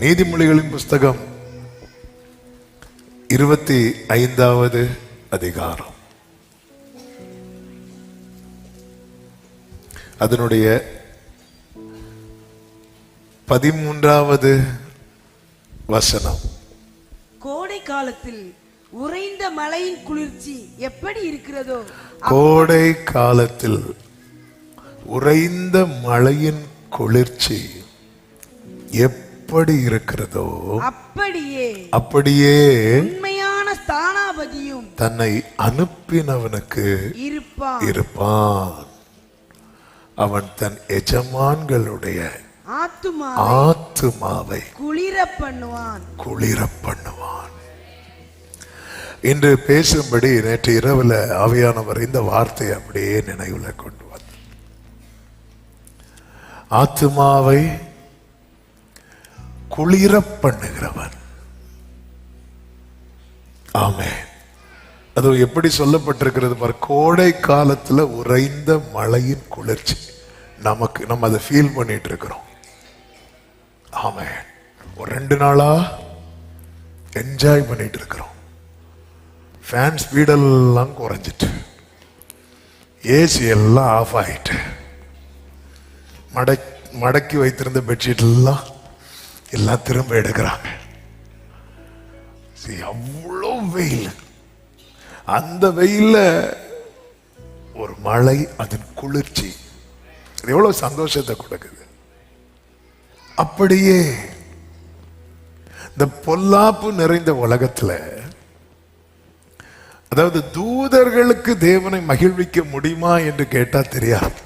நீதிமொழிகளின் புஸ்தகம் 25வது அதிகாரம், அதனுடைய 13வது வசனம். கோடை காலத்தில் உறைந்த மழையின் குளிர்ச்சி எப்படி இருக்கிறதோ, கோடை காலத்தில் உறைந்த மழையின் குளிர்ச்சி எப்படி இருக்கிறதோ அப்படியே உண்மையான ஸ்தானாபதியும் தன்னை அனுப்பினவனுக்கு இருப்பான். அவன் தன் எஜமான்களுடைய ஆத்துமாவை குளிர பண்ணுவான். இன்று பேசும்படி நேற்று இரவுல ஆவியானவர் இந்த வார்த்தையை அப்படியே நினைவுல கொண்டு வந்தார். ஆத்துமாவை குளிர பண்ணுகிறவன். ஆமென். அது எப்படி சொல்லப்பட்டிருக்கிறது பாரு. கோடை காலத்துல உறைந்த மழையின் குளிர்ச்சி நம்ம அதை ஃபீல் பண்ணிட்டு இருக்கிறோம். ஆமென். ஒரு 2 நாளா என்ஜாய் பண்ணிட்டு இருக்கிறோம். ஃபேன் ஸ்பீடெல்லாம் குறைஞ்சிட்டு, ஏசி எல்லாம் ஆஃப் ஆயிட்டு, மடக்கி வைத்திருந்த பெட்ஷீட் எல்லாம் திரும்ப எடுக்கிறாங்க. அவ்வளோ வெயில். அந்த வெயில ஒரு மழை, அதன் குளிர்ச்சி எவ்வளவு சந்தோஷத்தை கொடுக்குது. அப்படியே இந்த பொல்லாப்பு நிறைந்த உலகத்துல, அதாவது தூதர்களுக்கு தேவனை மகிழ்விக்க முடியுமா என்று கேட்டா தெரியாது.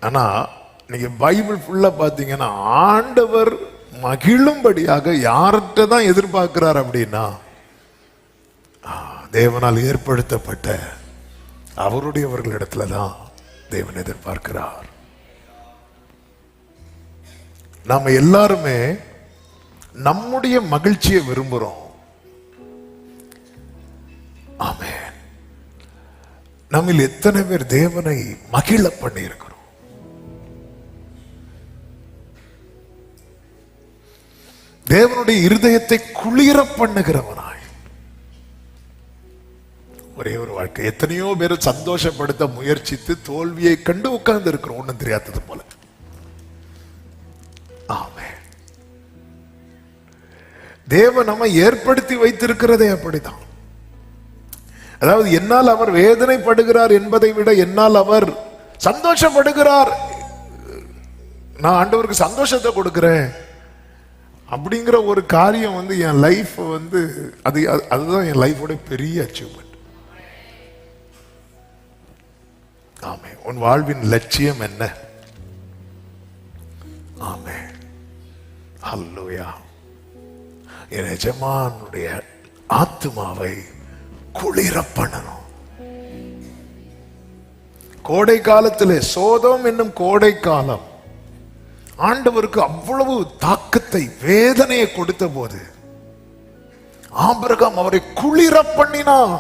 ஆனா நீங்க பைபிள் ஃபுல்லா பாத்தீங்கன்னா ஆண்டவர் மகிழும்படியாக யார்கிட்ட தான் எதிர்பார்க்கிறார் அப்படின்னா, தேவனால் ஏற்படுத்தப்பட்ட அவருடையவர்களிடத்துல தான் தேவன் எதிர்பார்க்கிறார். நாம எல்லாருமே நம்முடைய மகிழ்ச்சியை விரும்புறோம். ஆமென். நம்மில் எத்தனை பேர் தேவனை மகிழ பண்ணி இருக்கிறோம்? தேவனுடைய இருதயத்தை குளிர பண்ணுகிறவனாய் ஒரே ஒரு வாழ்க்கை. எத்தனையோ பேர் சந்தோஷப்படுத்த முயற்சித்து தோல்வியை கண்டு உட்கார்ந்து இருக்கிறோம், ஒண்ணும் தெரியாதது போல. ஆமென். தேவன் நம்ம ஏற்படுத்தி வைத்திருக்கிறதே அப்படித்தான். அதாவது என்னால் அவர் வேதனைப்படுகிறார் என்பதை விட என்னால் அவர் சந்தோஷப்படுகிறார், நான் ஆண்டவருக்கு சந்தோஷத்தை கொடுக்கிறேன் அப்படிங்கிற ஒரு காரியம் என் லைஃப் அதுதான் என் லைஃபோட பெரிய அச்சீவ்மெண்ட். ஆமென். உன் வாழ்வின் லட்சியம் என்ன? ஆமென். ஹல்லேலூயா. என் எஜமானுடைய ஆத்துமாவை குளிர பண்ணணும். கோடை காலத்திலே, சோதோம் என்னும் கோடை காலம் ஆண்டவருக்கு அவ்வளவு தாக்கத்தை, வேதனையை கொடுத்த போது ஆபிரகாம் அவரை குளிர பண்ணினான்.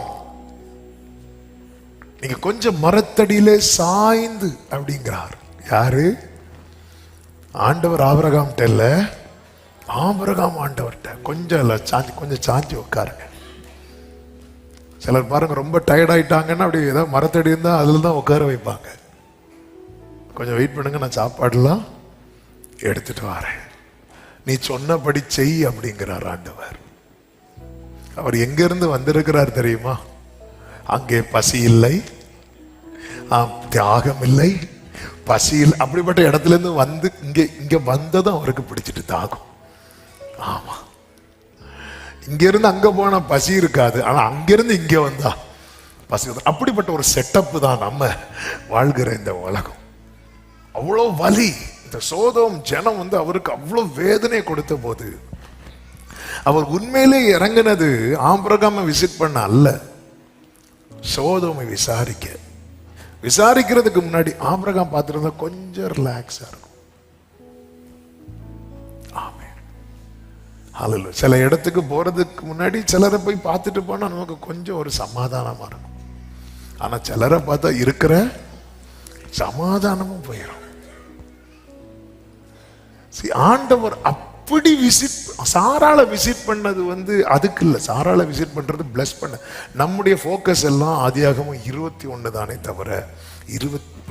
நீங்க கொஞ்சம் மரத்தடியிலே சாய்ந்து அப்படிங்கிறார். யாரு? ஆண்டவர் ஆபிரகாம் இல்ல, ஆபிரகாம் ஆண்டவர்கிட்ட கொஞ்சம் சாஞ்சி உட்காருங்க. சிலர் பாருங்க ரொம்ப டயர்ட் ஆயிட்டாங்கன்னா அப்படி ஏதாவது மரத்தடி இருந்தா அதுல தான் உட்கார வைப்பாங்க. கொஞ்சம் வெயிட் பண்ணுங்க, நான் சாப்பாடுலாம் எடுத்துட்டு வரேன், நீ சொன்னபடி செய் அப்படிங்கிறார் ஆண்டவர். அவர் எங்க இருந்து வந்திருக்கிறார் தெரியுமா? அங்கே பசி இல்லை, தியாகம் இல்லை, பசியில் அப்படிப்பட்ட இடத்துல இருந்து இங்க வந்ததும் அவருக்கு பிடிச்சிட்டு தாகம். ஆமா, இங்க இருந்து அங்க போனா பசி இருக்காது, ஆனா அங்கிருந்து இங்க வந்தா பசி. அப்படிப்பட்ட ஒரு செட்டப் தான் நம்ம வாழ்கிற இந்த உலகம். அவ்வளோ வலி. இந்த சோதோம் ஜனம் அவருக்கு அவ்வளவு வேதனை கொடுத்த போது அவர் உண்மையிலே இறங்கினது ஆபிரகாமை விசிட் பண்ண அல்ல, சோதோமை விசாரிக்கிறதுக்கு முன்னாடி ஆபிரகாம் பார்த்திருந்தா கொஞ்சம் ரிலாக்ஸா இருக்கும். ஆமென். ஹல்லேலூயா. சில இடத்துக்கு போறதுக்கு முன்னாடி சிலரை போய் பார்த்துட்டு போனா நமக்கு கொஞ்சம் ஒரு சமாதானமா இருக்கும். ஆனா சிலரை பார்த்தா இருக்கிற சமாதானமும் போயிடும். ஆண்டவர் அப்படி சாராளை விசிட் பண்ணது அதுக்கு இல்லை. சாராளை விசிட் பண்றது பிளஸ் பண்ண. நம்முடைய போக்கஸ் எல்லாம் ஆதியாகமம் 21 தானே தவிர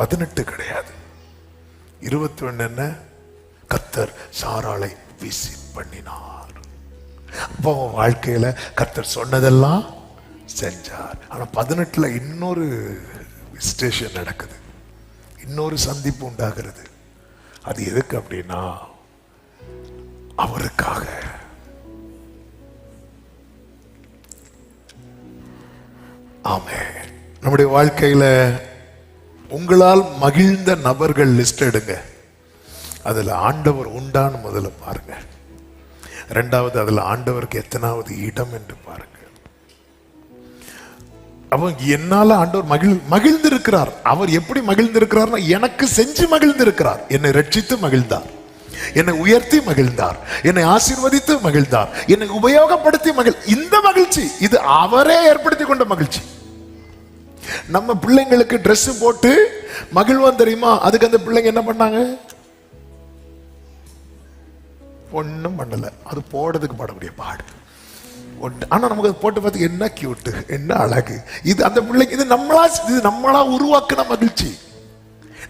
18 கிடையாது. 21 என்ன? கர்த்தர் சாராளை விசிட் பண்ணினார். அப்போ வாழ்க்கையில கர்த்தர் சொன்னதெல்லாம் செஞ்சார். ஆனா 18ல இன்னொரு விசிட்டேஷன் நடக்குது, இன்னொரு சந்திப்பு உண்டாகிறது. அது எதுக்கு அப்படின்னா அவருக்காக. ஆமென். நம்முடைய வாழ்க்கையில உங்களால் மகிழ்ந்த நபர்கள் லிஸ்ட் எடுங்க. அதுல ஆண்டவர் உண்டான்னு முதல்ல பாருங்க. இரண்டாவது, அதுல ஆண்டவருக்கு எத்தனாவது இடம் என்று பாருங்க. அவன் என்னால ஆண்டவர் மகிழ்ந்திருக்கிறார். அவர் எப்படி மகிழ்ந்திருக்கிறார்னா, எனக்கு செஞ்சு மகிழ்ந்திருக்கிறார். என்னை ரட்சித்து மகிழ்ந்தார், என்னை உயர்த்தி மகிழ்ந்தார், என்னை ஆசீர்வதித்து மகிழ்ந்தார், என்னை உபயோகப்படுத்தி இந்த மகிழ்ச்சி இது அவரே ஏற்படுத்தி கொண்ட மகிழ்ச்சி. நம்ம பிள்ளைங்களுக்கு Dress போட்டு மகிழ்வான் தெரியுமா? அதுக்கு அந்த பிள்ளைங்க என்ன பண்ணாங்க? ஒன்னும் பண்ணல. அது போடுறதுக்கு பாடக்கூடிய பாடு. ஆனா நமக்கு போட்டு பார்த்து என்ன கியூட், என்ன அழகு. இது அந்த பிள்ளைக்கு இது நம்மளா உருவாக்கின மகிழ்ச்சி.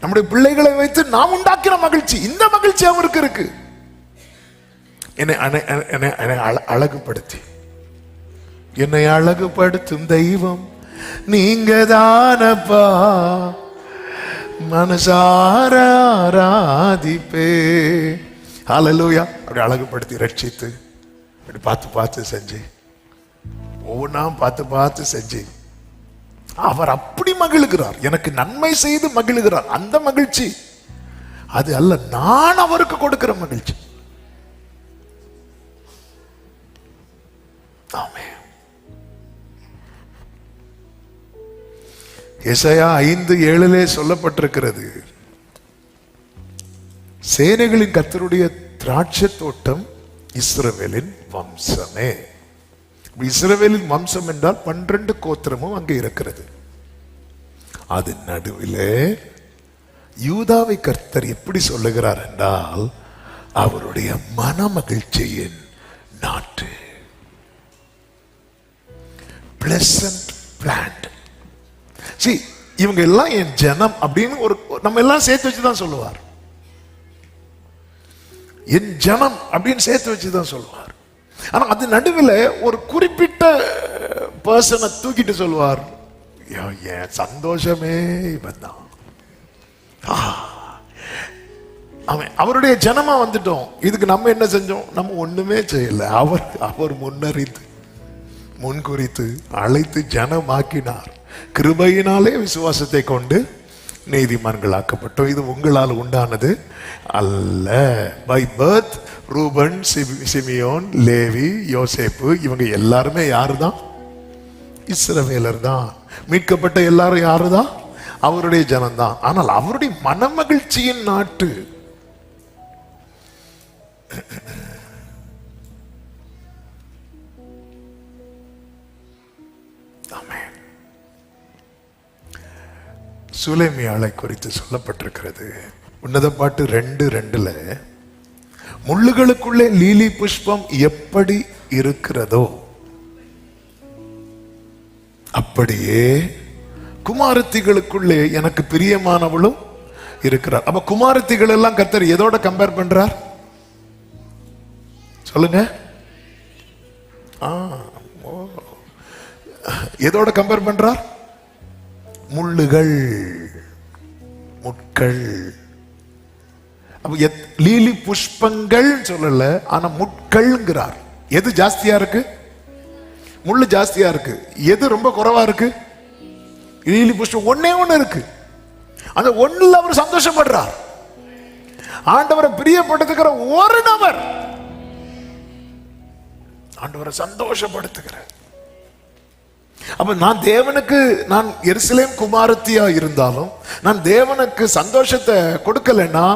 நம்முடைய பிள்ளைகளை வைத்து நாம் உண்டாக்கின மகிழ்ச்சி. இந்த மகிழ்ச்சி அவருக்கு இருக்கு. என்னை அழகுபடுத்தி, என்னை அழகுபடுத்தும் தெய்வம் நீங்க தானப்பா, மனசார ஆராதிப்பே. ஹல்லேலூயா. அப்படி அழகுபடுத்தி ரட்சித்து அப்படி பார்த்து செஞ்சு, ஒவ்வொன்றா பார்த்து செஞ்சு அவர் அப்படி மகிழ்கிறார். எனக்கு நன்மை செய்து மகிழ்கிறார். அந்த மகிழ்ச்சி அது அல்ல, நான் அவருக்கு கொடுக்கிற மகிழ்ச்சி. ஆமென். எசாயா 5:7 சொல்லப்பட்டிருக்கிறது, சேனைகளின் கர்த்தருடைய திராட்சை தோட்டம் இஸ்ரவேலின் வம்சமே. இஸ்ரவேலின் வம்சம் என்றால் 12 கோத்திரமும் அங்கே இருக்கிறது. அது நடுவிலே யூதாவை கர்த்தர் எப்படி சொல்லுகிறார் என்றால், அவருடைய மன மகிழ்ச்சியின் நாட்டு. Pleasant plant. இவங்க எல்லாம் என் ஜனம் அப்படின்னு நம்ம எல்லாம் சேர்த்து வச்சுதான் சொல்லுவார். என் ஜனம் அப்படின்னு சேர்த்து வச்சுதான் சொல்லுவார். ஆனா அது நடுவில் ஒரு குறிப்பிட்ட பர்சனை தூக்கிட்டு சொல்லுவார், என் சந்தோஷமே இவன் தான். அவருடைய ஜனமா வந்துட்டோம். இதுக்கு நம்ம என்ன செஞ்சோம்? நம்ம ஒண்ணுமே செய்யல. அவர் முன்குறித்து அழைத்து ஜனமாக்கினார். கிருபையினாலே விசுவாசத்தை கொண்டு நீதிமான்களாக்கப்பட்டோம். இது உங்களால் உண்டானது அல்ல. By birth Reuben, Simeon, Levi, யோசேப்பு இவங்க எல்லாருமே யாருதான்? இஸ்ரவேலர் தான். மீட்கப்பட்ட எல்லாரும் யாருதான்? அவருடைய ஜனம்தான். ஆனால் அவருடைய மனமகிழ்ச்சியின் நாட்டு. சுலேமியாளை குறித்து சொல்லப்பட்டிருக்கிறது. உன்னத பாட்டு 2:2 முள்ளுகளுக்குள்ளே லீலி புஷ்பம் எப்படி இருக்கிறதோ அப்படியே குமாரத்திகளுக்குள்ளே எனக்கு பிரியமானவளும் இருக்கிறார். அப்ப குமாரத்திகள் எல்லாம் கர்த்தர் எதோட கம்பேர் பண்றார் சொல்லுங்க? எதோட கம்பேர் பண்றார்? முள்ளுகள், முட்கள். லீலி புஷ்பங்கள் சொல்லல, ஆனா முட்கள்ங்கிறார். எது ஜாஸ்தியா இருக்கு? முள்ளு ஜாஸ்தியா இருக்கு. எது ரொம்ப குறைவா இருக்கு? லீலி புஷ்பம் ஒன்னே ஒண்ணு இருக்கு. அந்த ஒண்ணுல அவர் சந்தோஷப்படுறார். ஆண்டவரை பிரியப்படுத்துகிற ஒரு நபர் ஆண்டவரை சந்தோஷப்படுத்துகிறார். அப்ப நான் தேவனுக்கு, நான் எருசலேம் குமாரத்தியா இருந்தாலும் நான் தேவனுக்கு சந்தோஷத்தை கொடுக்கலன்னா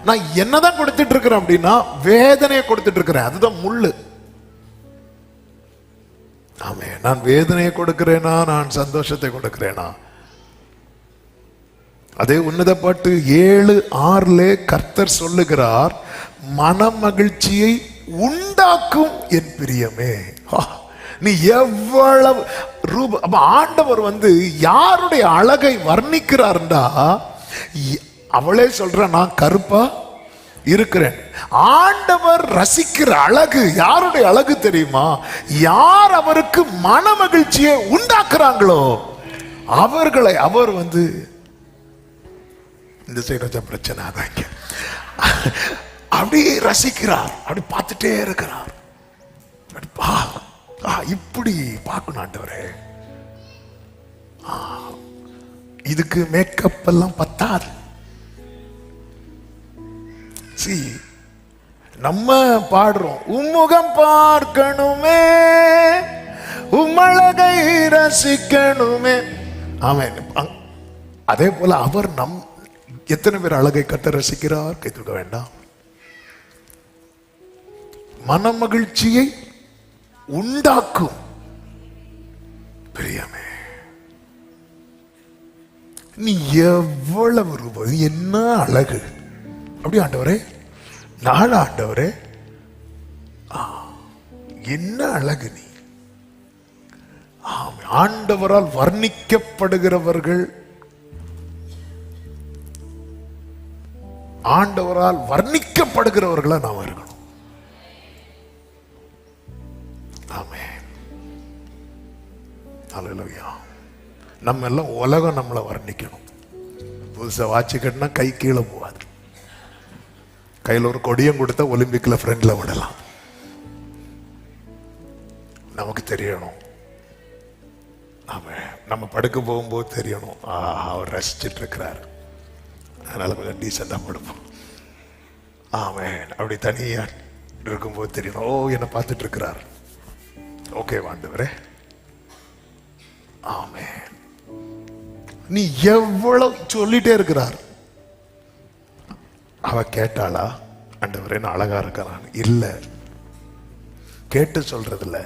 நான் என்னதான் கொடுத்துட்டு இருக்கிறேன் அப்படின்னா வேதனையை கொடுத்துட்டு இருக்கிறேன். அதுதான் முள்ளு. ஆமே, நான் வேதனையை கொடுக்கிறேனா நான் சந்தோஷத்தை கொடுக்கிறேனா? அதே உன்னத பாட்டு 7:6 கர்த்தர் சொல்லுகிறார், மன மகிழ்ச்சியை உண்டாக்கும் என் பிரியமே. நீ எவ்வளவு அப்ப ஆண்டவர் யாருடைய அழகை வர்ணிக்கிறார்டா, அவளே சொல்ற நான் கருப்பா இருக்கிறேன். ஆண்டவர் ரசிக்கிற அழகு யாருடைய அழகு தெரியுமா? யார் அவருக்கு மன மகிழ்ச்சியை உண்டாக்குறாங்களோ அவர்களை அவர் இந்த சைடு கொஞ்சம் பிரச்சனை அதாங்க, அப்படி ரசிக்கிறார், அப்படி பார்த்துட்டே இருக்கிறார். இப்படி பார்க்கணும் ஆண்டவரே. இதுக்கு மேக்கப் எல்லாம் பத்தாது. நம்ம பாடுறோம், உம்முகம் பார்க்கணுமே, உம்மழகை ரசிக்கணுமே. ஆமென். அதே போல அவர் எத்தனை பேர் அழகை கட்ட ரசிக்கிறார்? கைத்துக்க வேண்டாம். மன மகிழ்ச்சியை உண்டாக்கும் பிரியமே. நீ எவ்வளவு ரூபாய், என்ன அழகு! அப்படி ஆண்டவரே, நாள ஆண்டவரே, என்ன அழகு நீ! ஆண்டவரால் வர்ணிக்கப்படுகிறவர்கள், ஆண்டவரால் வர்ணிக்கப்படுகிறவர்களா நாம் இருக்கணும். ஆமென். அல்லேலூயா. நம்ம எல்லாம் உலகம் நம்மளை வர்ணிக்கணும். புதுசா வாட்சி கட்டினா கை கீழே போகாது. கையில் ஒரு கொடியும் கொடுத்தா ஒலிம்பிக்ல ஃப்ரெண்ட்ல விடலாம். நமக்கு தெரியணும். நம்ம படுக்க போகும்போது தெரியணும், அவர் ரசிச்சுட்டு இருக்கிறார், அதனால கொஞ்சம் டீசெண்டா படுப்போம். ஆமென். அப்படி தனியா இருக்கும்போது தெரியணும், ஓ என்னை பார்த்துட்டு இருக்கிறார், ஓகே ஆண்டவரே. ஆமென். நீ எவ்வளவு சொல்லிட்டே இருக்கிறார். அவ கேட்டாளா, ஆண்டவரே நான் அழகா இருக்கிறான்? இல்ல, கேட்டு சொல்றது இல்ல,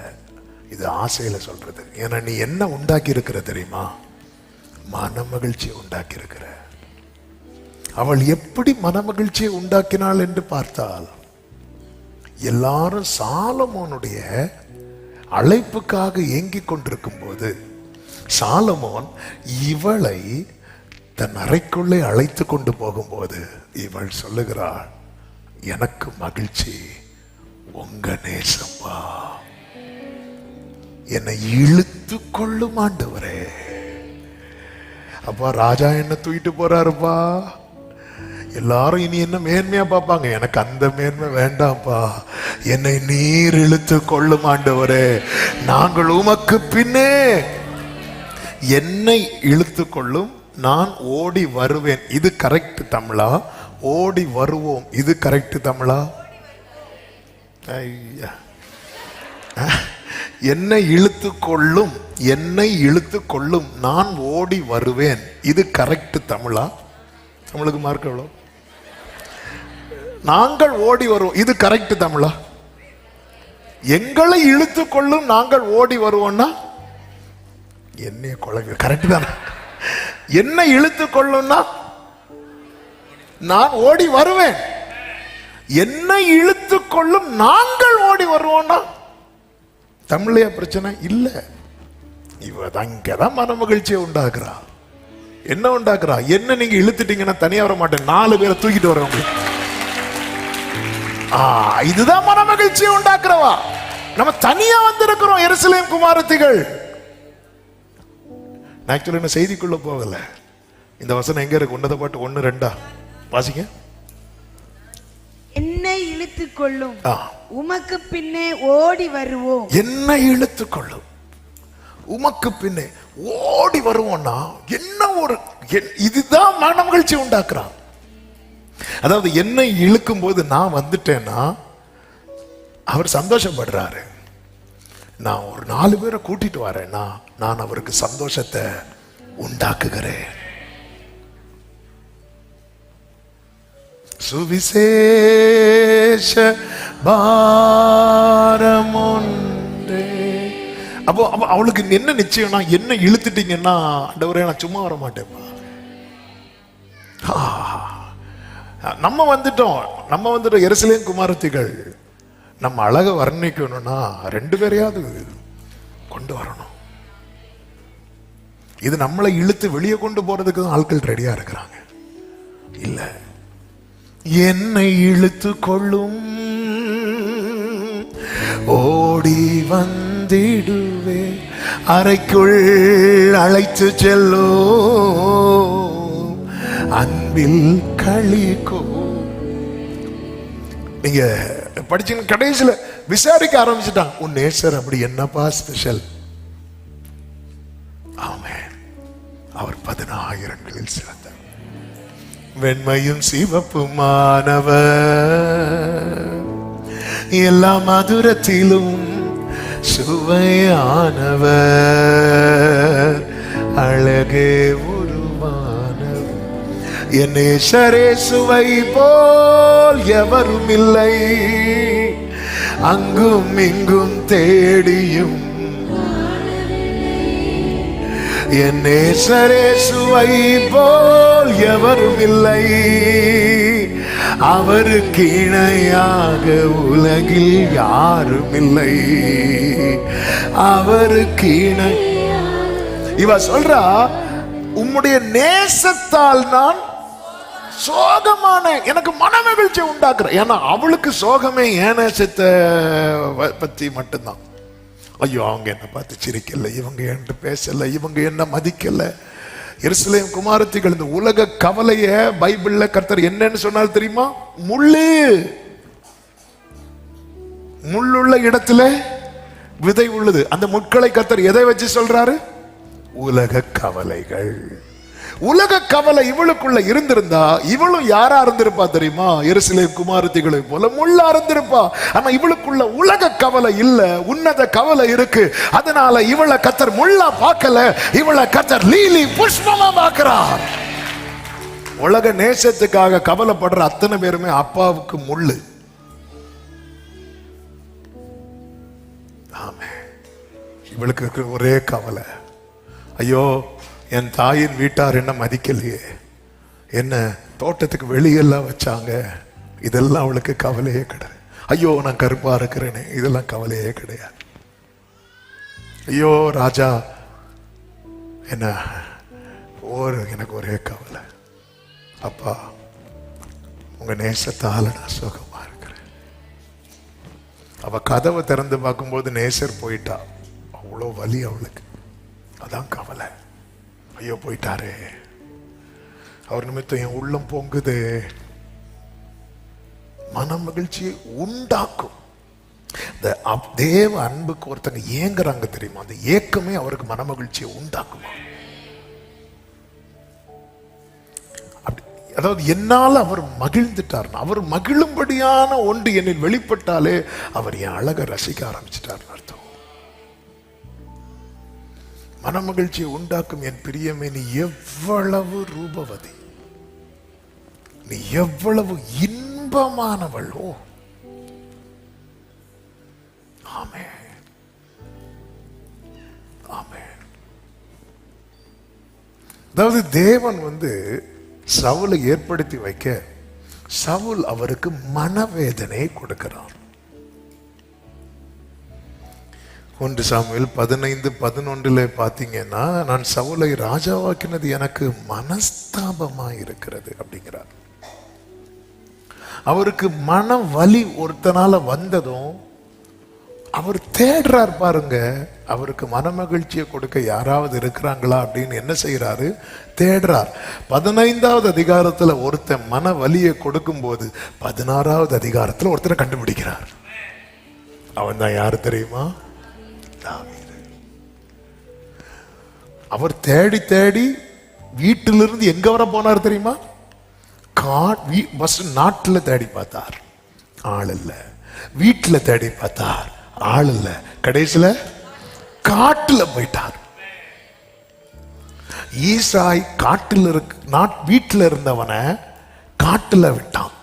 இது ஆசையில சொல்றது. ஏன்னா நீ என்ன உண்டாக்கி இருக்கிற தெரியுமா? மன மகிழ்ச்சியை உண்டாக்கி இருக்கிற. அவள் எப்படி மன மகிழ்ச்சியை உண்டாக்கினாள் என்று பார்த்தால், எல்லாரும் சாலமோனுடைய அழைப்புக்காக ஏங்கிக் கொண்டிருக்கும் போது சாலமோன் இவளை தன் அறைக்குள்ளே அழைத்து கொண்டு போகும்போது இவள் சொல்லுகிறாள், எனக்கு மகிழ்ச்சி உங்க நேசப்பா, என்னை இழுத்து கொள்ளும் ஆண்டவரே. அப்பா ராஜா என்ன தூக்கிட்டு போறாருப்பா, எல்லாரும் இனி என்ன மேன்மையா பார்ப்பாங்க, எனக்கு அந்த மேன்மை வேண்டாம்ப்பா, என்னை நீர் இழுத்து கொள்ளும் ஆண்டவரே, நாங்கள் உமக்கு பின்னே, என்னை இழுத்து கொள்ளும், நான் ஓடி வருவேன். இது கரெக்ட் தமிழா? ஓடி வருவோம், இது கரெக்ட் தமிழா? ஐயா, என்னை இழுத்து கொள்ளும், என்னை இழுத்து கொள்ளும், நான் ஓடி வருவேன், இது கரெக்ட் தமிழா? தமிழுக்கு மார்க் எவ்வளோ? நாங்கள் ஓடி வருவோம், இது கரெக்ட் தமிழா? எங்களை இழுத்து கொள்ளும், நாங்கள் ஓடி வருவோம்னா என்னைய குழந்தை கரெக்ட் தானே? என்னை இழுத்து கொள்ளும்னா நான் ஓடி வருவேன், என்னை இழுத்து கொள்ளும் நாங்கள் ஓடி வருவோம்னா தமிழையா பிரச்சனை இல்ல. இவ அங்கதான் மன மகிழ்ச்சியை உண்டாக்குறா. என்ன உண்டாக்குறா? என்ன நீங்க இழுத்துட்டீங்கன்னா தனியா வர மாட்டேன், 4 பேரை தூக்கிட்டு வரவங்க. இதுதான் மன மகிழ்ச்சியை உண்டாக்குறவா. நம்ம தனியா வந்திருக்கிறோம் எருசலேம் குமாரத்திகள். ஆக்சுவலி என்ன செய்திக்குள்ள போகல. இந்த வசனம் எங்க இருக்கு? உன்னத பாட்டு 1-2 வாசிங்க. என்னை இழுத்து கொள்ளும், உமக்கு பின்னே ஓடி வருவோம். என்னை இழுத்து கொள்ளும், உமக்கு பின்னே ஓடி வருவோம்னா என்ன ஒரு, இதுதான் மன மகிழ்ச்சி உண்டாக்குறான். அதாவது என்னை இழுக்கும் போது நான் வந்துட்டேன்னா அவர் சந்தோஷப்படுறாரு. நான் ஒரு 4 பேரை கூட்டிட்டு வரேன்னா நான் அவருக்கு சந்தோஷத்தை உண்டாக்குகிறேன். சுவிசேஷ பாரமொன்றே. அப்போ அவளுக்கு என்ன நிச்சயம்னா, என்ன இழுத்துட்டீங்கன்னா ஆண்டவரே நான் சும்மா வர மாட்டேன்ப்பா, நம்ம வந்துட்டோம் எருசலேம் குமாரத்திகள். நம்ம அழக வர்ணிக்கணும்னா 2 பேரையாவது கொண்டு வரணும். இது நம்மளை இழுத்து வெளியே கொண்டு போறதுக்கு தான் ஆட்கள் ரெடியா இருக்கிறாங்க. இல்ல, என்னை இழுத்து கொள்ளும், ஓடி வந்திடுவே, அறைக்குள் அழைத்து செல்லோ, அன்பில் களிக்கோ. நீங்க படிச்சு கடைசியில விசாரிக்க ஆரம்பிச்சுட்டான், உன் நேசர் அப்படி என்னப்பா ஸ்பெஷல்? ஆமென். அவர் 10,000களில் சிறந்தார். வெண்மையும் சிவப்புமானவர், எல்லா மதுரத்திலும் சுவையானவர், அழகே உருவானவர், என் நேசரே சுவை போல் எவரும் இல்லை, அங்கும் இங்கும் தேடியும் என் நேசரே சுவை போல் எவரும் இல்லை, அவருக்கு இணையாக உலகில் யாரும் இல்லை, அவருக்கு இணை. இவ சொல்றா, உம்முடைய நேசத்தால் நான் சோகமான, எனக்கு மனமகிழ்ச்சி உண்டாக்குற. ஏன்னா அவளுக்கு சோகமே என் நேசத்தை பத்தி மட்டும்தான். ஐயோ, அவங்க என்ன பார்த்து சிரிக்கல, இவங்க என்ன பேசல, இவங்க என்ன மதிக்கல. எருசலேம் குமாரத்திகள், இந்த உலக கவலைய பைபிள்ல கர்த்தர் என்னன்னு சொன்னார் தெரியுமா? முள்ளுள்ள இடத்துல விதை உள்ளது. அந்த முட்களை கர்த்தர் எதை வச்சு சொல்றாரு? உலக கவலைகள். உலக கவலை இவளுக்குள்ள இருந்திருந்தா இவளும் யாரா இருந்திருப்பா தெரியுமா? எருசலேம் குமாரத்திகளை போல முள்ளா இருந்திருப்பா. ஆனா இவளுக்குள்ள உலக கவலை இல்ல, உன்னத கவலை இருக்கு. அதனால இவளை கர்த்தர் முள்ளா பார்க்கல, இவளை கர்த்தர் லீலி புஷ்பமா பார்க்கிறார். உலக நேசத்துக்காக கவலைப்படுற அத்தனை பேருமே அப்பாவுக்கு முள்ளு. ஆமே. இவளுக்கு இருக்கிற ஒரே கவலை, ஐயோ என் தாயின் வீட்டார் என்ன மதிக்கலையே, என்ன தோட்டத்துக்கு வெளியெல்லாம் வச்சாங்க, இதெல்லாம் அவளுக்கு கவலையே கிடையாது. ஐயோ நான் கருப்பா இருக்கிறேனே, இதெல்லாம் கவலையே கிடையாது. ஐயோ ராஜா என்ன எனக்கு ஒரே கவலை, அப்பா உங்க நேசத்தால நான் சுகமா இருக்கிறேன். அவ கதவை திறந்து பார்க்கும்போது நேசர் போயிட்டா, அவ்வளோ வலி அவளுக்கு. அதான் கவலை. ஐயோ போயிட்டாரே, அவர் நிமித்தம் என் உள்ளம் பொங்குது. மன மகிழ்ச்சியை உண்டாக்கும். இந்த தேவ அன்புக்கு ஒருத்தங்க ஏங்குறாங்க தெரியுமா? அந்த ஏக்கமே அவருக்கு மன மகிழ்ச்சியை உண்டாக்குமா? அதாவது என்னால் அவர் மகிழ்ந்துட்டார், அவர் மகிழும்படியான ஒன்று என்னில் வெளிப்பட்டாலே அவர் என் அழகை ரசிக்க ஆரம்பிச்சிட்டார் அர்த்தம். மன மகிழ்ச்சியை உண்டாக்கும் என் பிரியமே, நீ எவ்வளவு ரூபவதி, நீ எவ்வளவு இன்பமானவளோ. ஆமென், ஆமென். அதாவது தேவன் சவுலை ஏற்படுத்தி வைக்க, சவுல் அவருக்கு மனவேதனை கொடுக்கிறார். 1 சாமுவேல் 15:11 பார்த்தீங்கன்னா, நான் சவுலை ராஜாவாக்கினது எனக்கு மனஸ்தாபமா இருக்கிறது அப்படிங்கிறார். அவருக்கு மன வலி ஒருத்தனால வந்ததும் அவர் தேடுறார் பாருங்க. அவருக்கு மன மகிழ்ச்சியை கொடுக்க யாராவது இருக்கிறாங்களா அப்படின்னு என்ன செய்யறாரு? தேடுறார். 15வது அதிகாரத்துல ஒருத்தன் மன வலியை கொடுக்கும் போது 16வது அதிகாரத்துல ஒருத்தரை கண்டுபிடிக்கிறார். அவன் தான் யாரு தெரியுமா? தாவீது. அவர் தேடி தேடி வீட்டிலிருந்து எங்க வர போனார் தெரியுமா? நாட்டுல தேடி பார்த்தார், ஆள் இல்ல. வீட்டுல தேடி பார்த்தார், ஆள் இல்ல. கடைசியில காட்டுல போயிட்டார். ஈசாய் காட்டுல வீட்டுல இருந்தவனை காட்டுல விட்டான்.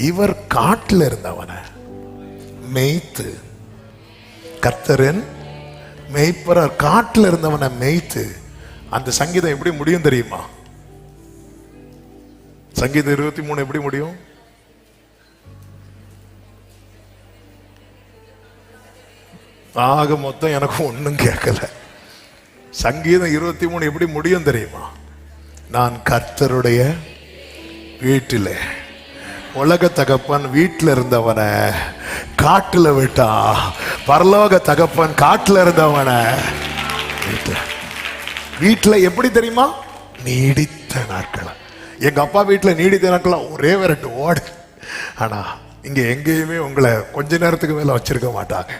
இவர் காட்டுல இருந்தவனை மேய்த்து, கர்த்தரின் மேய்ப்பரார், காட்டுல இருந்தவனை மேய்த்து. அந்த சங்கீதம் எப்படி முடியும் தெரியுமா? சங்கீதம் 23 எப்படி முடியும்? ஆக மொத்தம் எனக்கு ஒண்ணும் கேட்கல. சங்கீதம் 23 எப்படி முடியும் தெரியுமா? நான் கர்த்தருடைய வீட்டிலே. உலக தகப்பன் வீட்டில் இருந்தவனை காட்டுல விட்டா, பரலோக தகப்பன் காட்டுல இருந்தவனை வீட்டில் எப்படி தெரியுமா? நீடித்த நாட்கள். எங்க அப்பா வீட்டில் நீடித்த நாட்கள் ஒரே விரட்டு ஓடு. ஆனா இங்க எங்கேயுமே உங்களை கொஞ்ச நேரத்துக்கு மேல வச்சிருக்க மாட்டாங்க.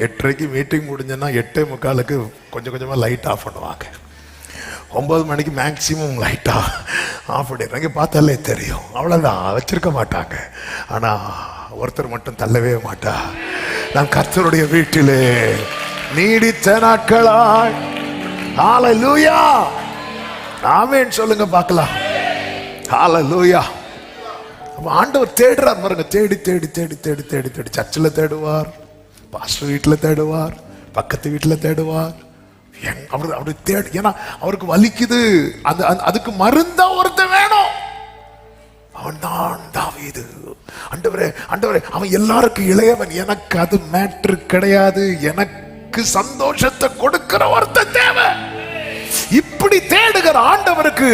8:30 மீட்டிங் முடிஞ்சேன்னா 8:45 கொஞ்சம் கொஞ்சமா லைட் ஆஃப் பண்ணுவாங்க. 9 மணிக்கு மேக்சிமம் லைட்டா ஆஃப் பண்ணிடுறாங்க. பார்த்தாலே தெரியும், அவ்வளோதான், வச்சிருக்க மாட்டாங்க. ஆனா ஒருத்தர் மட்டும் தள்ளவே மாட்டா. நான் கர்த்தருடைய வீட்டிலே நீடித்த நாட்களாய். ஹல்லேலூயா, ஆமென் சொல்லுங்க பார்க்கலாம். ஹல்லேலூயா. ஆண்டவர் தேடுறார் பாருங்க. தேடி தேடி தேடி தேடி தேடி தேடி சர்ச்சில் தேடுவார், பாஸ்டர் வீட்டில் தேடுவார், பக்கத்து வீட்டில் தேடுவார். அப்படி தேடு. ஏன்னா அவருக்கு வலிக்குது. அதுக்கு மருந்தா ஒருத்தன் வேணும். அவன் தான் தாவீது. ஆண்டவரே ஆண்டவரே, அவன் எல்லாருக்கும் இளையவன். எனக்கு அது மேட்ரு கிடையாது. எனக்கு சந்தோஷத்தை கொடுக்கிற ஒருத்தன் தேவை. இப்படி தேடுகிற ஆண்டவருக்கு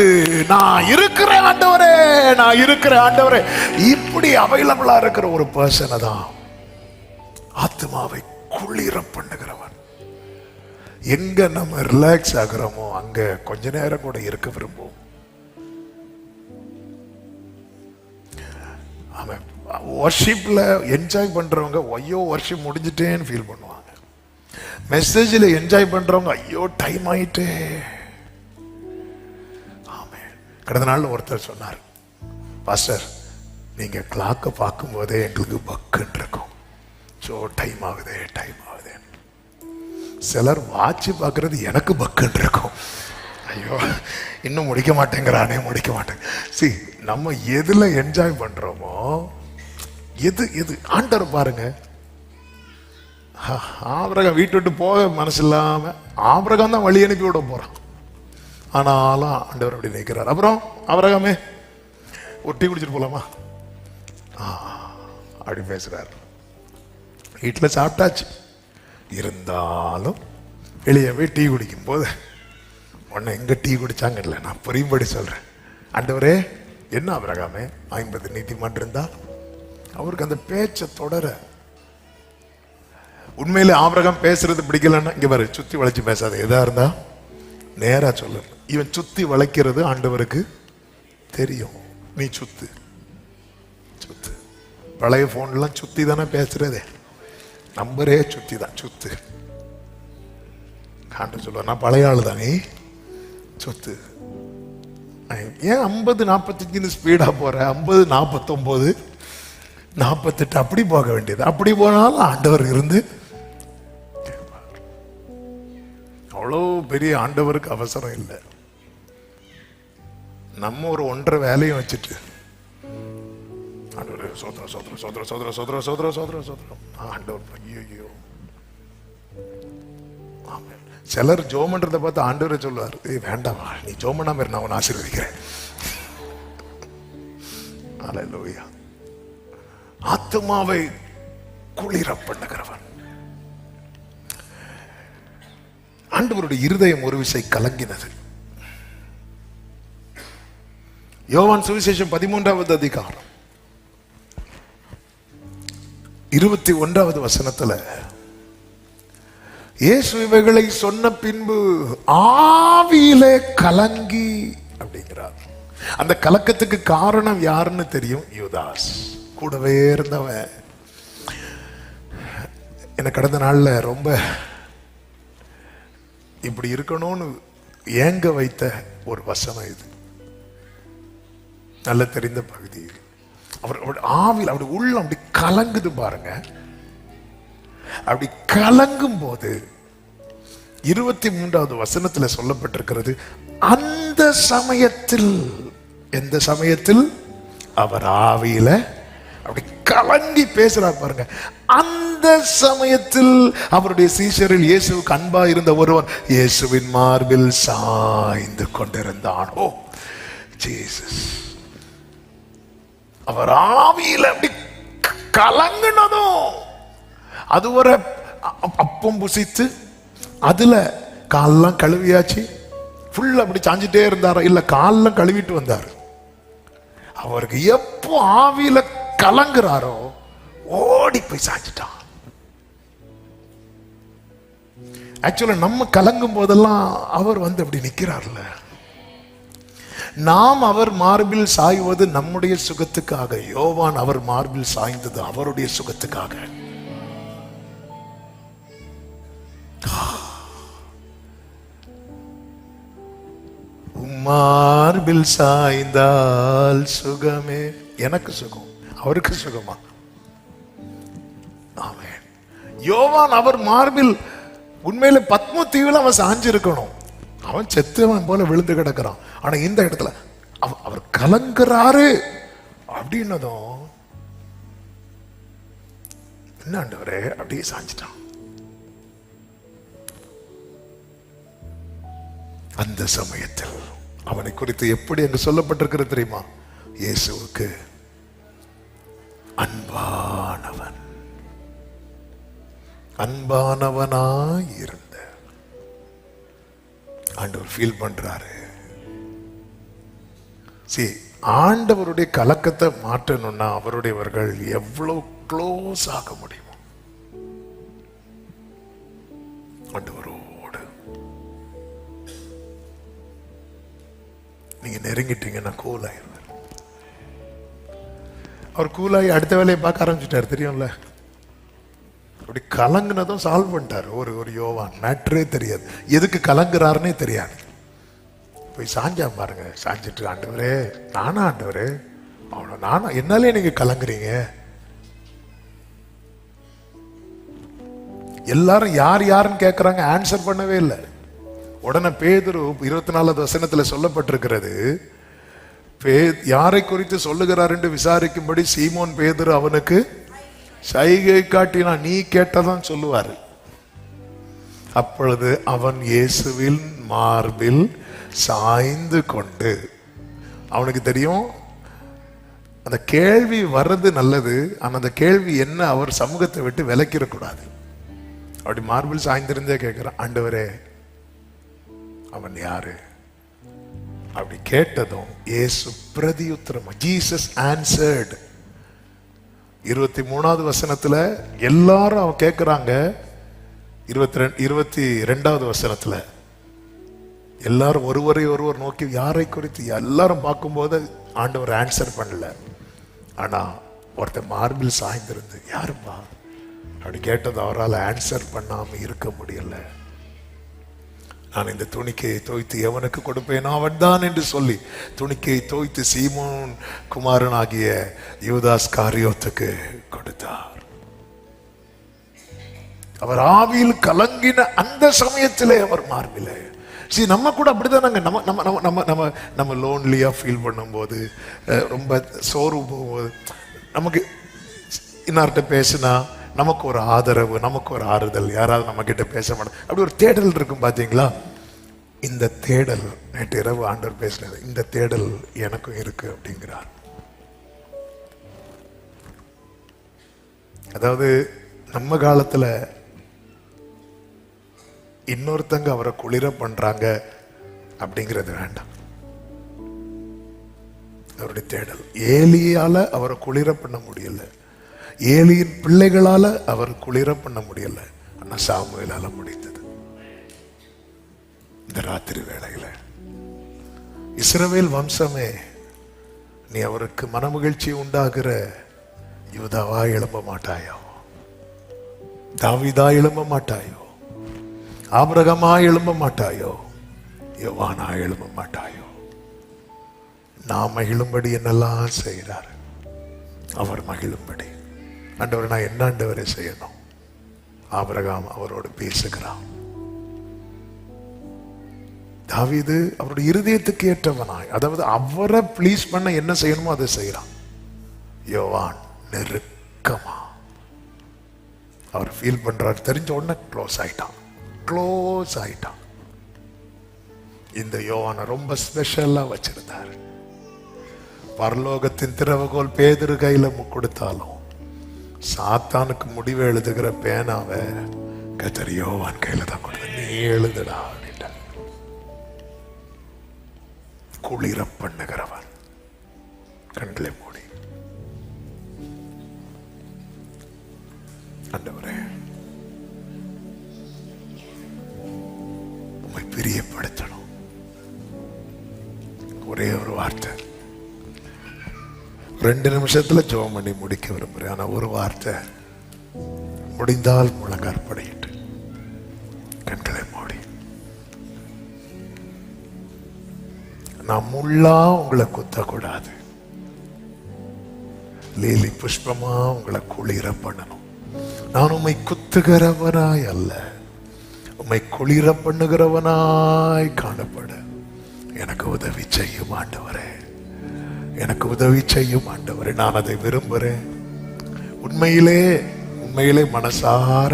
நான் இருக்கிறேன் ஆண்டவரே, நான் இருக்கிறேன் ஆண்டவரே, இப்படி அவைலபிளா இருக்கிற ஒரு பர்சனை தான் ஆத்மாவை குளிர பண்ணுகிறவன். எங்க நம்ம ரிலாக்ஸ் ஆகிறோமோ அங்க கொஞ்ச நேரம் கூட இருக்க விரும்புவோம். அவன் வர்ஷிப்ல என்ஜாய் பண்றவங்க ஐயோ வர்ஷிப் முடிஞ்சிட்டேன்னு ஃபீல் பண்ணுவாங்க. மெசேஜ்ல என்ஜாய் பண்றவங்க ஐயோ டைம் ஆயிட்டே. ஆமே. கடந்த நாள் ஒருத்தர் சொன்னார், பாஸ்டர் நீங்க கிளாக்க பார்க்கும் போதே எங்களுக்கு பக்குன்னு இருக்கும். ஸோ டைம் ஆகுதே டைம் ஆகுதே. சிலர் வாட்சி பார்க்கறது எனக்கு பக்குன்னு இருக்கும். ஐயோ இன்னும் முடிக்க மாட்டேங்கிறானே, முடிக்க மாட்டேங்க. சி, நம்ம எதுல என்ஜாய் பண்றோமோ, எது எது ஆண்டவர் பாருங்க. ஆபிரகாம் வீட்டு விட்டு போக மனசு இல்லாம ஆபிரகாம் தான் வழி அனுப்பி விட போறான். ஆனாலும் ஆண்டவர் அப்படி நிற்கிறார். அப்புறம் ஆபிரகாமே ஒரு டீ குடிச்சிட்டு போலாமா அப்படி பேசுறாரு. வீட்டில் சாப்பிட்டாச்சு, இருந்தாலும் வெளியே போய் டீ குடிக்கும் போது உன்னை எங்க டீ குடிச்சாங்க இல்லை, நான் புரியும்படி சொல்றேன். ஆண்டவரே என்ன ஆபிரகாமே 50 நீதிமான் இருந்தா அவருக்கு அந்த பேச்சை தொடர. உண்மையில ஆபிரகாம் பேசுறது பிடிக்கலன்னா இங்க பாரு, சுத்தி வளைச்சு பேசாத, எதா இருந்தா நேரா சொல்லு. இவன் சுத்தி வளைக்கிறது ஆண்டவருக்கு தெரியும். நீ சுத்து சுத்து. பழைய போன்லாம் சுத்தி தானே பேசுறதே, நம்பரே சுத்தி தான் சுத்து. ஆண்டவர் சொல்லுவார், நான் பழைய ஆளு தானே, சுத்து. ஏன் 50 45 ஸ்பீடா போற? 50 49 48 அப்படி போக வேண்டியது. அப்படி போனாலும் ஆண்டவர் இருந்து அவ்வளோ பெரிய ஆண்டவருக்கு அவசரம் இல்லை. நம்ம ஒரு 1.5 வேலையும் வச்சுட்டு ஆண்டவர் சோதரம் சோதரம் சோதரம் சோதரம் சோதரம் சோதரம் சோதரம் சோதரம் ஆண்டவர் ஐயோ. சிலர் ஜோமன்றதை பார்த்து ஆண்டவரை சொல்லுவார், வேண்டாமா நீ ஜோமனா மாதிரி நான் உன்னை ஆசீர்வதிக்கிறேன். அல்லேலூயா. ஆத்மாவை குளிர பண்ணுகிறவன். ஆண்டவருடைய இருதயம் ஒரு விசை கலங்கினது. யோவான் சுவிசேஷம் 13வது அதிகாரம் 21வது வசனத்துல இயேசு இவைகளை சொன்ன பின்பு ஆவியிலே கலங்கி அப்படிங்கிறார். அந்த கலக்கத்துக்கு காரணம் யாருன்னு தெரியும்? யூதாஸ் கூடவே இருந்தவன். என்ன கடந்த நாள்ல ரொம்ப இப்படி இருக்கணும்னு ஏங்க வைத்த ஒரு வசனம் இது. நல்ல தெரிந்த பகுதி. அவர் ஆவியில் அப்படி உள்ள அப்படி கலங்குது பாருங்க. அப்படி கலங்கும் போது 23வது வசனத்துல சொல்லப்பட்டிருக்கிறது, அந்த சமயத்தில், எந்த சமயத்தில்? அவர் ஆவியில அப்படி கலங்கி பேசுறார் பாருங்க. அந்த சமயத்தில் அவருடைய சீஷரில் இயேசுவுக்கு அன்பா இருந்த ஒருவன் இயேசுவின் மார்பில் சாய்ந்து கொண்டிருந்தான். ஓ ஜீசஸ். அவர் ஆவியில அப்படி கலங்கினதும் அது ஒரு அப்பம் புசித்து அதுல காலெல்லாம் கழுவியாச்சு. ஃபுல் அப்படி சாஞ்சிட்டே இருந்தாரா? இல்ல, காலெல்லாம் கழுவிட்டு வந்தார். அவருக்கு எப்போ ஆவியில கலங்குறாரோ ஓடி போய் சாஞ்சிட்டான். ஆக்சுவலா நம்ம கலங்கும் போதெல்லாம் அவர் வந்து அப்படி நிக்கிறார்ல. நாம் அவர் மார்பில் சாய்வது நம்முடைய சுகத்துக்காக. யோவான் அவர் மார்பில் சாய்ந்தது அவருடைய சுகத்துக்காக. மார்பில் சாய்ந்தால் சுகமே. எனக்கு சுகம், அவருக்கு சுகமா? ஆமென். யோவான் அவர் மார்பில் உண்மையில பத்ம தீவில் அவன் சாஞ்சிருக்கணும். அவன் செத்தவன் போல விழுந்து கிடக்கிறான். ஆனா இந்த இடத்துல அவர் கலங்குறாரு அப்படின்னதும் என்ன ஆண்டவரே அப்படியே சாஞ்சிட்டான். அந்த சமயத்தில் அவனை குறித்து எப்படி அங்கு சொல்லப்பட்டிருக்கிறது தெரியுமா? இயேசுவுக்கு அன்பானவன், அன்பானவனாய் இருந்த ஆண்டவர் ஃபீல் பண்றாரு. ஆண்டவருடைய கலக்கத்தை மாற்றணும்னா அவருடையவர்கள் எவ்வளவு க்ளோஸ் ஆக முடியுமோ ஆண்டவரோடு நீங்க நெருங்கிட்டீங்கன்னா கூல் ஆயிடுவார். அவர் கூலாகி அடுத்த வேலையை பார்க்க ஆரம்பிச்சுட்டார். தெரியும்ல, அப்படி கலங்குனதும் சால்வ் பண்ணிட்டார். ஒரு யோவான் மேட்ரே தெரியாது, எதுக்கு கலங்குறாருன்னே தெரியாது. போய் சாஞ்சா பாருங்க. சாஞ்சிட்டு ஆண்டவரே நானா, ஆண்டவரே அவ்வளோ நானா, என்னாலே நீங்க கலங்குறீங்க? எல்லாரும் யார் யாருன்னு கேட்கறாங்க, ஆன்சர் பண்ணவே இல்லை. உடனே பேதுரு 24வது வசனத்துல சொல்லப்பட்டிருக்கிறது, யாரை குறித்து சொல்லுகிறார் என்று விசாரிக்கும்படி சீமோன் பேதுரு அவனுக்கு சைகை காட்டினா. நீ கேட்டதான் சொல்லுவாரு. அப்பொழுது அவன் இயேசுவின் மார்பில் சாய்ந்து கொண்டு, அவனுக்கு தெரியும் அந்த கேள்வி வர்றது நல்லது, ஆனா அந்த கேள்வி என்ன அவர் சமூகத்தை விட்டு விலக்கிடக்கூடாது. அப்படி மார்பில் சாய்ந்திருந்தே கேட்கிறான், ஆண்டவரே அவன் யாரு? அப்படி கேட்டதும் இயேசு பிரதியுத்தரம், ஜீசஸ் ஆன்சர்ட். 23வது வசனத்துல எல்லாரும் அவன் கேட்கிறாங்க. 22வது வசனத்துல எல்லாரும் ஒருவரை ஒருவர் நோக்கி யாரை குறித்து எல்லாரும் பார்க்கும்போது ஆண்டவர் ஆன்சர் பண்ணல. ஆனா ஒருத்தர் மார்பில் சாய்ந்திருந்து யாருப்பா அப்படி கேட்டது அவரால் ஆன்சர் பண்ணாம இருக்க முடியல. நான் இந்த துணிக்கையை தோய்த்து எவனுக்கு கொடுப்பேனோ அவன் தான் என்று சொல்லி துணிக்கையை தோய்த்து சீமோன் குமாரன் ஆகிய யூதாஸ் காரியோத்துக்கு கொடுத்தார். அவர் ஆவியில் கலங்கின அந்த சமயத்திலே அவர் மார்பிலே. நம்ம கூட அப்படிதான். நம்ம லோன்லியா ஃபீல் பண்ணும்போது, ரொம்ப சோர்வு போகும்போது, நமக்கு இன்னார்கிட்ட பேசினா நமக்கு ஒரு ஆதரவு, நமக்கு ஒரு ஆறுதல், யாராவது நம்ம கிட்ட பேச மாட்டோம், அப்படி ஒரு தேடல் இருக்கும். பாத்தீங்களா? இந்த தேடல் நேற்று இரவு ஆண்டவர் பேசினது, இந்த தேடல் எனக்கும் இருக்கு அப்படிங்கிறார். அதாவது நம்ம காலத்துல இன்னொருத்தங்க அவரை குளிர பண்றாங்க அப்படிங்கிறது வேண்டாம். அவருடைய தேடல், ஏலியால அவரை குளிர பண்ண முடியல, ஏலியின் பிள்ளைகளால அவர் குளிர பண்ண முடியல, ஆனா சாமுவேலால முடிந்தது. இந்த ராத்திரி வேளையில இஸ்ரவேல் வம்சமே, நீ அவருக்கு மனமகிழ்ச்சி உண்டாகிற யூதாவா எழும்ப மாட்டாயோ, தாவீதா எழும்ப மாட்டாயோ, ஆபிரகாமா எழும்ப மாட்டாயோ, யோவானா எழும்ப மாட்டாயோ? நாம் மகிழும்படி என்னெல்லாம் செய்கிறார் அவர் மகிழும்படி. ஆண்டவர், நான் என்ன ஆண்டவரை செய்யணும்? ஆபிரகாம் அவரோடு பேசுகிறான். தாவீது அவருடைய இருதயத்துக்கு ஏற்றவனாய், அதாவது அவரை ப்ளீஸ் பண்ண என்ன செய்யணுமோ அதை செய்யறான். யோவான் நெருக்கமா அவர் ஃபீல் பண்றார், தெரிஞ்ச உடனே க்ளோஸ் ஆயிட்டான். இந்த யோவானை ரொம்ப ஸ்பெஷலா வச்சிருந்தார். பரலோகத்தின் திறவுகோல் பேதுரு கையில கொடுத்தாலும் சாத்தானுக்கு முடிவு எழுதுகிற பேனாவை கர்த்தர் யோவான் கையில தான் கொடுத்த. நீ எழுதுடா அப்படின்ட்டு. குளிர பண்ணுகிறவன். கண்களை மூடி. ஆண்டவரே, உம்மை பிரியப்படுத்தணும். ஒரே ஒரு வார்த்தை, 2 நிமிஷத்துல ஜெபம் பண்ணி முடிக்க விரும்புறேன். ஆனா ஒரு வார்த்தை, முடிந்தால் முழங்கால் படியிட்டு கண்களை மூடி. நான் முள்ளா உங்களை குத்தக்கூடாது, லீலி புஷ்பமா உங்களை குளிர பண்ணணும். நான் உம்மை குத்துகிறவனாய் அல்ல, உம்மை குளிர பண்ணுகிறவனாய் காணப்பட எனக்கு உதவி செய்யும் ஆண்டவரே, எனக்கு உதவி செய்யும் ஆண்டவரே. நான் அதை விரும்புகிறேன். உண்மையிலே மனசார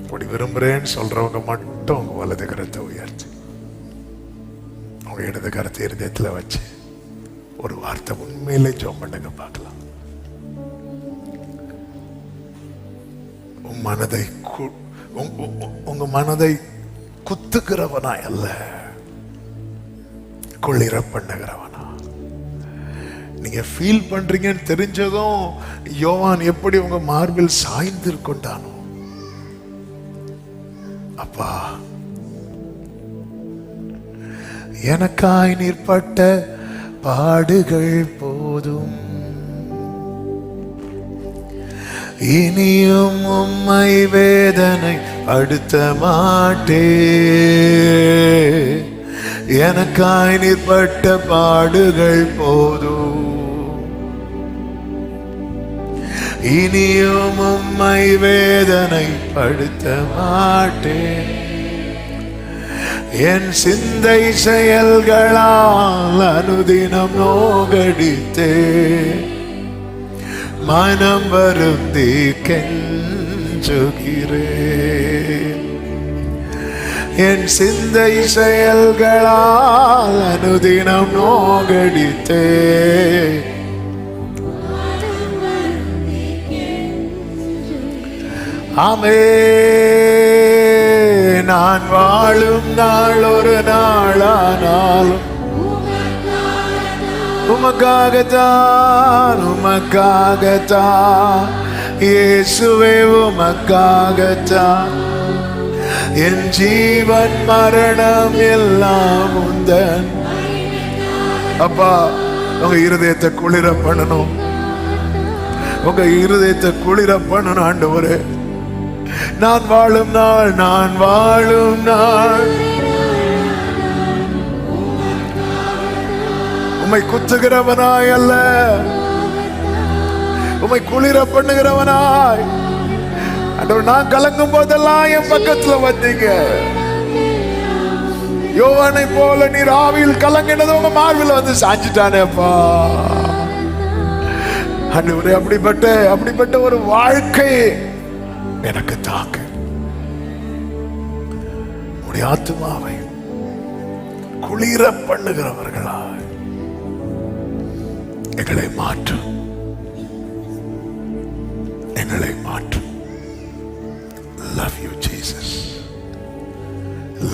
அப்படி விரும்புகிறேன்னு சொல்றவங்க மட்டும் உங்க வலது கரத்தை உயர்த்தி உங்க இடது கரத்தை இருதயத்தில் வச்சு ஒரு வார்த்தை உண்மையிலே ஜெபம் பண்ணுங்க பார்க்கலாம். உங்க மனதை குத்துகிறவனா அல்ல, குளிர பண்ணுகிறவனா. நீங்க ஃபீல் பண்றீங்கன்னு தெரிஞ்சதும் யோவான் எப்படி உங்க மார்பில் சாய்ந்து கொண்டானோ, அப்பா எனக்காய் நீர் பட்ட பாடுகள் போதும், இனியும் உம்மை வேதனை அடுத்த மாட்டே. எனக்காய் நீர் பட்ட பாடுகள் போதும், இனியும் உம்மை வேதனை படுத்த மாட்டேன். என் சிந்தை செயல்களால் அனுதினம் நோகடித்தே மனம் வருந்தி கெஞ்சுகிறேன். என் சிந்தை செயல்களால் அனுதினம் நோகடித்தே ஆமே. நான் வாழும் நாள் ஒரு நாளானாலும் உமக்காகத்தான், உமக்காகத்தான் இயேசுவே, உமக்காகத்தான் என் ஜீவன் மரணம் எல்லாம் உந்தன். அப்பா, உங்க இருதயத்தை குளிர பண்ணணும், உங்க இருதயத்தை குளிர பண்ணணும் ஆண்டவரே. நான் வாழும் நாள், நான் வாழும் நாள் உம்மை குத்துகிறவனாய் அல்ல, உம்மை குளிர பண்ணுகிறவனாய். ஆண்டவர், நான் கலங்கும் போதெல்லாம் என் பக்கத்துல வந்தீங்க. யோவானை போல நீர் ஆவியில் கலங்கினது உங்க மார்பில் வந்து சாஞ்சிட்டானேப்பா. ஆண்டவரே, அப்படிப்பட்ட ஒரு வாழ்க்கை எனக்கு தாக்கு. உடைய ஆத்துமாவை குளிர பண்ணுகிறவர்களாய் எங்களை மாற்றும், எங்களை மாற்றும். Love you Jesus,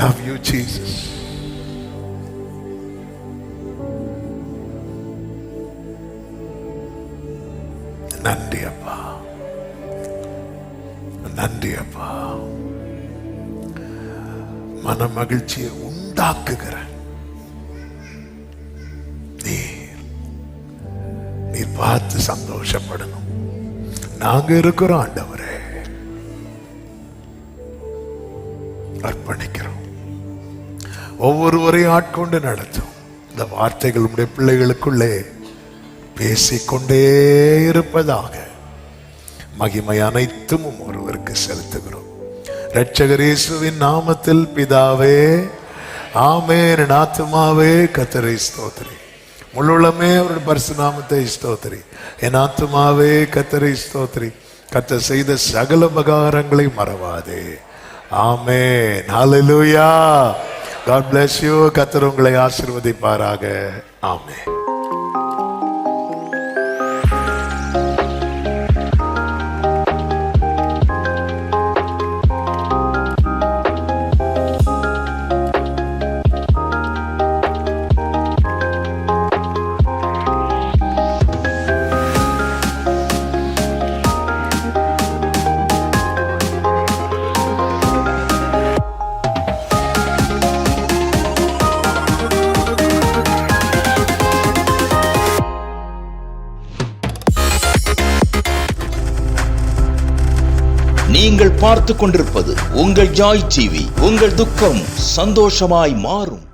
love you Jesus. நன்றி அப்பா, நன்றி அப்பா. மன மகிழ்ச்சியை உண்டாக்குகிற நீர் பார்த்து சந்தோஷப்படணும். நாங்க இருக்கிறோம் ஆண்டவரே, அர்ப்பணிக்கிறோம். ஒவ்வொருவரையும் ஆட்கொண்டு நடத்தும். இந்த வார்த்தைகள் உடைய பிள்ளைகளுக்குள்ளே பேசிக்கொண்டே இருப்பதாக. மகிமை அனைத்தும் ஒருவருக்கு செலுத்துகிறோம். இரட்சகர் இயேசுவின் நாமத்தில் பிதாவே, ஆமென். என் ஆத்துமாவே கர்த்தரை ஸ்தோத்திரி, முழுவதுமே அவருடைய பரிசு நாமத்தை ஸ்தோத்திரி. என் ஆத்துமாவே கர்த்தரை ஸ்தோத்திரி, கர்த்தர் செய்த சகல உபகாரங்களை மறவாதே. ஆமென். ஹல்லேலூயா. God bless you. கர்த்தர் உங்களை ஆசீர்வதிப்பாராக. ஆமென். நீங்கள் பார்த்து கொண்டிருப்பது உங்கள் ஜாய் டிவி. உங்கள் துக்கம் சந்தோஷமாய் மாறும்.